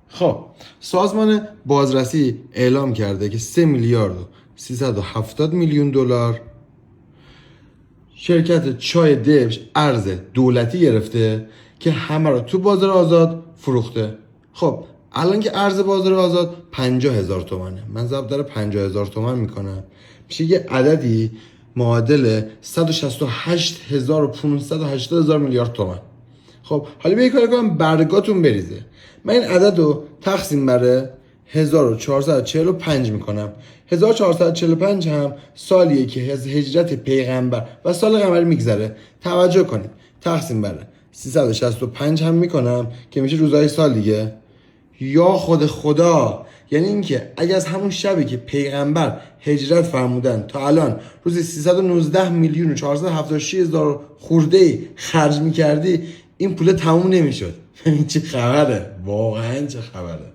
خب سازمان بازرسی اعلام کرده که 3 میلیارد و 370 میلیون دلار شرکت چای دبش ارز دولتی گرفته که همه رو تو بازار آزاد فروخته. خب الان که ارز بازار آزاد 50,000 تومنه، من ضرب در 50,000 تومن میکنم، میشه یه عددی معادل 168,580 میلیارد تومن. خب حالا به یک کار کنم برگاتون بریزه. من این عدد رو تقسیم بر 1445 میکنم. 1445 هم سالیه که از هجرت پیغمبر و سال قمری میگذره. توجه کنید تقسیم بر 365 هم میکنم که میشه روزهای سال دیگه. یا خدا، یعنی اینکه اگه از همون شبی که پیغمبر هجرت فرمودن تا الان روزی 319 میلیون و 476 هزار خورده خرج میکردی، این پول تموم نمیشد. این چه خبره؟ واقعا چه خبره؟